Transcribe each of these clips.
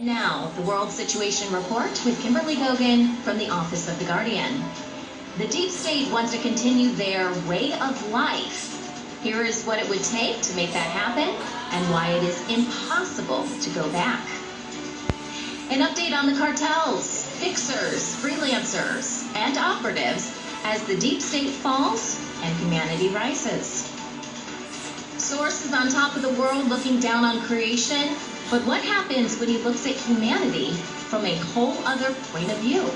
Now, the World Situation Report with Kimberly Gogan from the Office of the Guardian. The deep state wants to continue their way of life. Here is what it would take to make that happen and why it is impossible to go back. An update on the cartels, fixers, freelancers, and operatives as the deep state falls and humanity rises. Sources on top of the world looking down on creation. But what happens when he looks at humanity from a whole other point of view?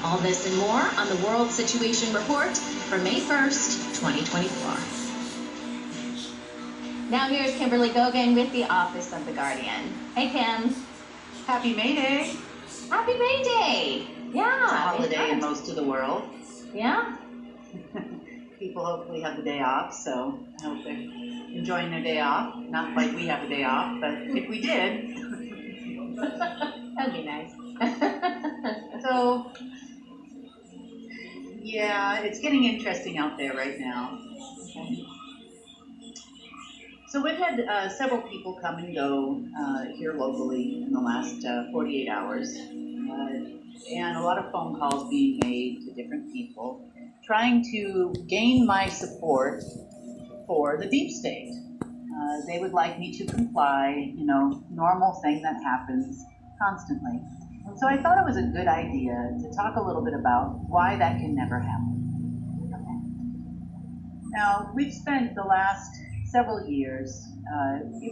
All this and more on the World Situation Report for May 1st, 2024. Now here's Kimberly Gogan with the Office of the Guardian. Hey, Kim. Happy May Day. Happy May Day. Yeah. It's a holiday in most of the world. Yeah. People hopefully have the day off, so I hope they're enjoying their day off. Not like we have a day off, but if we did. That'd be nice. So, yeah, it's getting interesting out there right now. Okay. So we've had several people come and go here locally in the last 48 hours. And a lot of phone calls being made to different people, trying to gain my support for the deep state. They would like me to comply, normal thing that happens constantly. So I thought it was a good idea to talk a little bit about why that can never happen. Okay. Now, we've spent the last several years,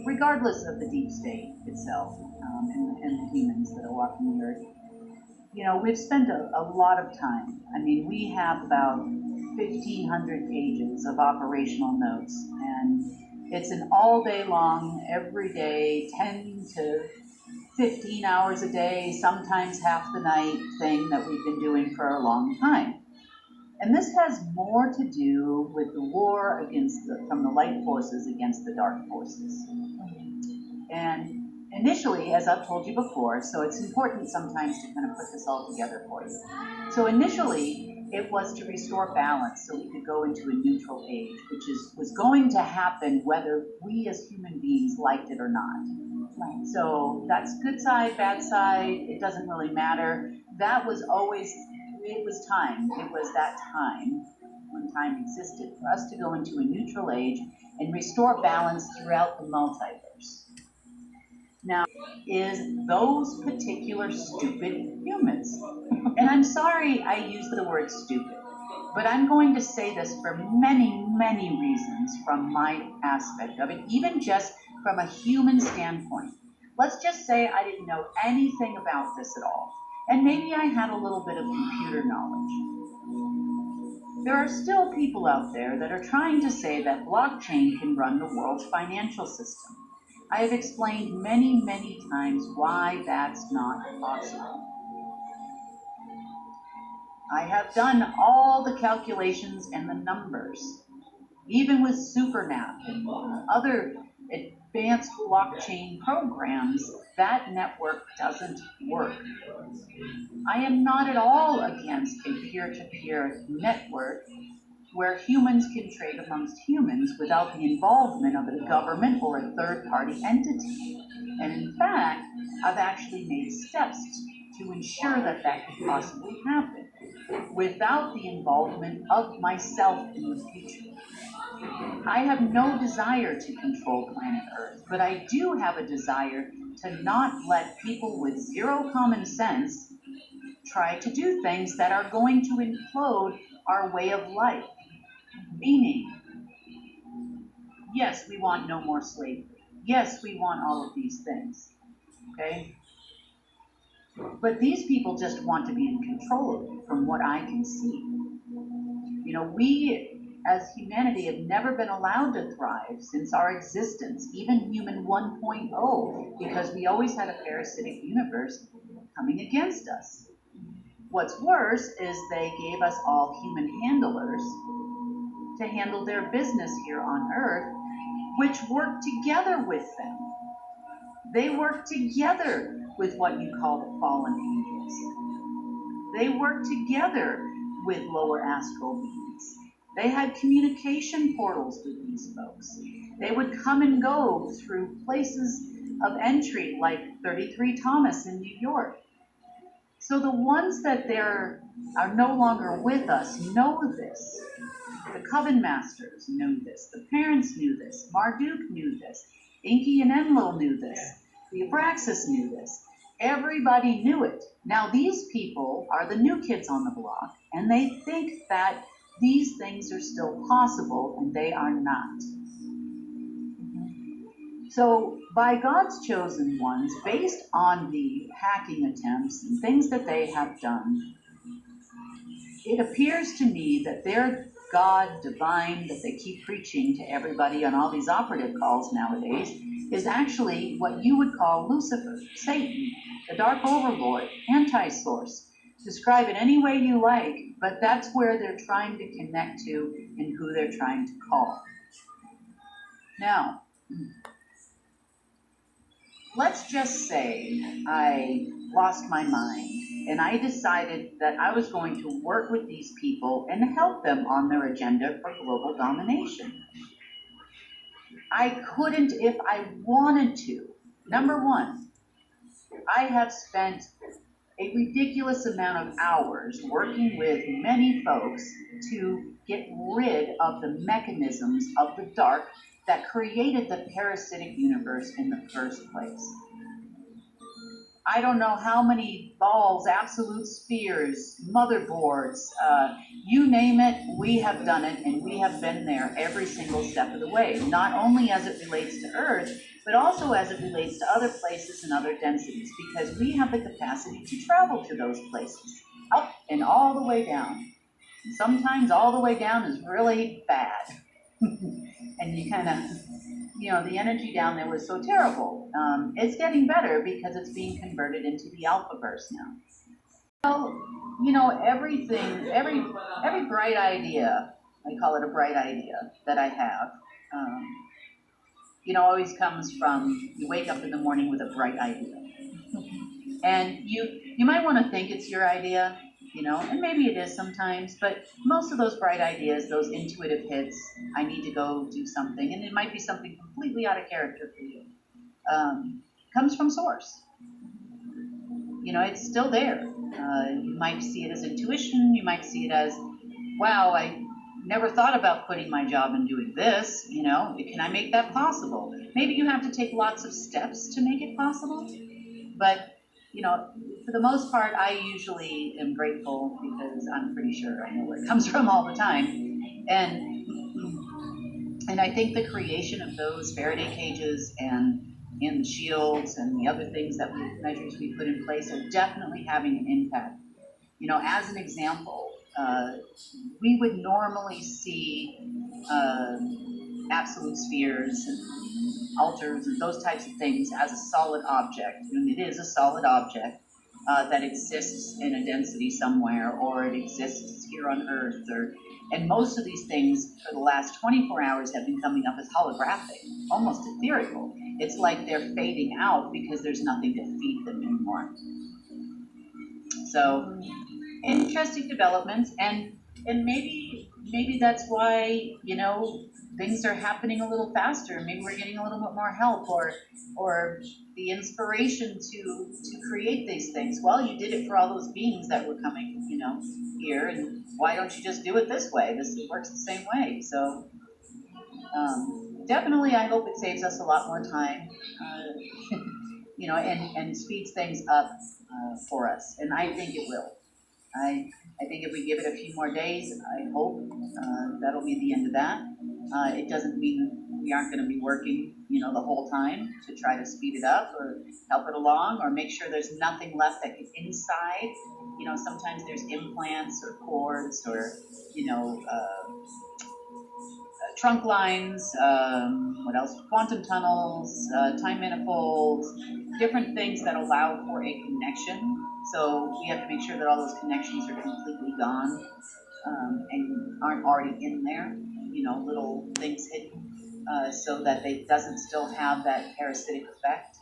regardless of the deep state itself and the humans that are walking the earth, we've spent a lot of time. I mean, we have about 1,500 pages of operational notes, and it's an all day long, every day, 10 to 15 hours a day, sometimes half the night thing that we've been doing for a long time. And this has more to do with the war from the light forces against the dark forces. And initially, as I've told you before, so it's important sometimes to kind of put this all together for you. So initially, it was to restore balance so we could go into a neutral age, which was going to happen whether we as human beings liked it or not. Right. So that's good side, bad side, it doesn't really matter. That was always, it was time. It was that time, when time existed, for us to go into a neutral age and restore balance throughout the multiverse. Now, is those particular stupid humans. And I'm sorry I used the word stupid, but I'm going to say this for many, many reasons from my aspect of it, even just from a human standpoint. Let's just say I didn't know anything about this at all, and maybe I had a little bit of computer knowledge. There are still people out there that are trying to say that blockchain can run the world's financial system. I have explained many, many times why that's not possible. I have done all the calculations and the numbers, even with SuperNap and other advanced blockchain programs. That network doesn't work. I am not at all against a peer-to-peer network where humans can trade amongst humans without the involvement of a government or a third-party entity. And in fact, I've actually made steps to ensure that that could possibly happen without the involvement of myself in the future. I have no desire to control planet Earth, but I do have a desire to not let people with zero common sense try to do things that are going to implode our way of life. Meaning, yes, we want no more slavery. Yes, we want all of these things. Okay? But these people just want to be in control of it, from what I can see. We as humanity have never been allowed to thrive since our existence, even human 1.0, because we always had a parasitic universe coming against us. What's worse is they gave us all human handlers to handle their business here on Earth, which work together with them. They work together with what you call the fallen angels. They work together with lower astral beings. They had communication portals with these folks. They would come and go through places of entry like 33 Thomas in New York. So the ones that are no longer with us know this. The Coven Masters knew this. The parents knew this. Marduk knew this. Enki and Enlil knew this. The Abraxas knew this. Everybody knew it. Now these people are the new kids on the block, and they think that these things are still possible, and they are not. So by God's chosen ones, based on the hacking attempts and things that they have done, it appears to me that their God divine that they keep preaching to everybody on all these operative calls nowadays is actually what you would call Lucifer, Satan, the dark overlord, anti-source. Describe it any way you like, but that's where they're trying to connect to and who they're trying to call. Now, let's just say I lost my mind and I decided that I was going to work with these people and help them on their agenda for global domination. I couldn't if I wanted to. Number one, I have spent a ridiculous amount of hours working with many folks to get rid of the mechanisms of the dark that created the parasitic universe in the first place. I don't know how many balls, absolute spheres, motherboards, you name it, we have done it, and we have been there every single step of the way, not only as it relates to Earth, but also as it relates to other places and other densities, because we have the capacity to travel to those places, up and all the way down. And sometimes all the way down is really bad. And you kind of, the energy down there was so terrible. It's getting better because it's being converted into the Alphaverse now. Well, everything, every bright idea, I call it a bright idea that I have, always comes from, you wake up in the morning with a bright idea. And you might want to think it's your idea, and maybe it is sometimes, but most of those bright ideas, those intuitive hits, I need to go do something, and it might be something completely out of character for you, comes from source. It's still there. You might see it as intuition, you might see it as, wow, I never thought about quitting my job and doing this, can I make that possible? Maybe you have to take lots of steps to make it possible, but for the most part, I usually am grateful because I'm pretty sure I know where it comes from all the time. And I think the creation of those Faraday cages and the shields and the other things measures we put in place are definitely having an impact. As an example, we would normally see absolute spheres and altars and those types of things as a solid object. And it is a solid object that exists in a density somewhere, or it exists here on Earth. And most of these things for the last 24 hours have been coming up as holographic, almost etherical. It's like they're fading out because there's nothing to feed them anymore. So, interesting developments, and maybe that's why things are happening a little faster. Maybe we're getting a little bit more help, or the inspiration to create these things. Well, you did it for all those beings that were coming, here, and why don't you just do it this way? This works the same way. So definitely, I hope it saves us a lot more time, and speeds things up for us. And I think it will. I think if we give it a few more days, I hope that'll be the end of that. It doesn't mean we aren't going to be working, the whole time to try to speed it up or help it along or make sure there's nothing left that gets inside. Sometimes there's implants or cords or, trunk lines, what else? Quantum tunnels, time manifolds, different things that allow for a connection. So we have to make sure that all those connections are completely gone and aren't already in there, little things hidden, so that it doesn't still have that parasitic effect.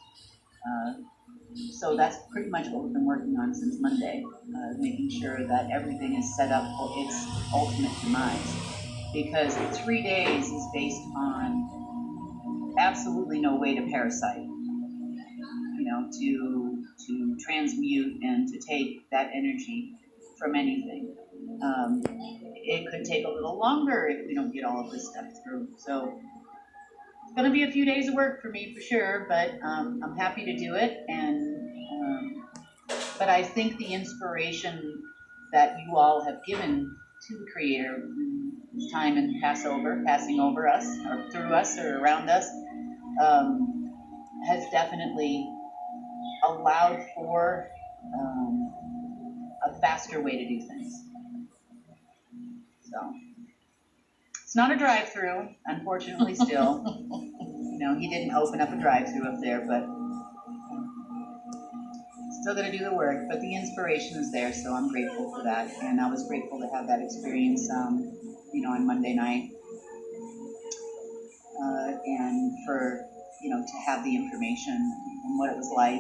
So that's pretty much what we've been working on since Monday, making sure that everything is set up for its ultimate demise. Because 3 days is based on absolutely no way to parasite. to transmute and to take that energy from anything. It could take a little longer if we don't get all of this stuff through. So it's going to be a few days of work for me for sure, but I'm happy to do it. But I think the inspiration that you all have given to the Creator in this time and passing over us, or through us, or around us, has definitely allowed for a faster way to do things. So it's not a drive-through, unfortunately. Still, he didn't open up a drive-through up there, but still going to do the work. But the inspiration is there, so I'm grateful for that. And I was grateful to have that experience, on Monday night, and for to have the information and what it was like.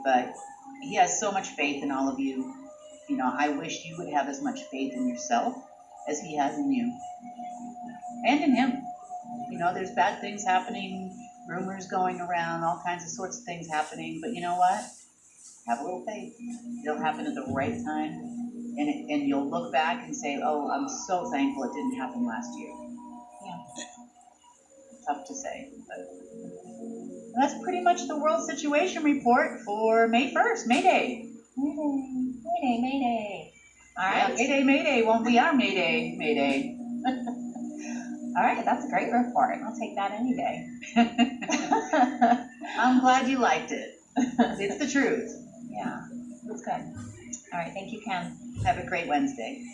But he has so much faith in all of you. I wish you would have as much faith in yourself as he has in you and in him. There's bad things happening, rumors going around, all kinds of sorts of things happening. But you know what? Have a little faith. It'll happen at the right time. And you'll look back and say, oh, I'm so thankful it didn't happen last year. Yeah. Tough to say, but that's pretty much the world situation report for May 1st, May Day. May Day. All right. Yeah, May Day won't be our May Day. All right, that's a great report. I'll take that any day. I'm glad you liked it. It's the truth. Yeah, that's good. All right, thank you, Kim. Have a great Wednesday.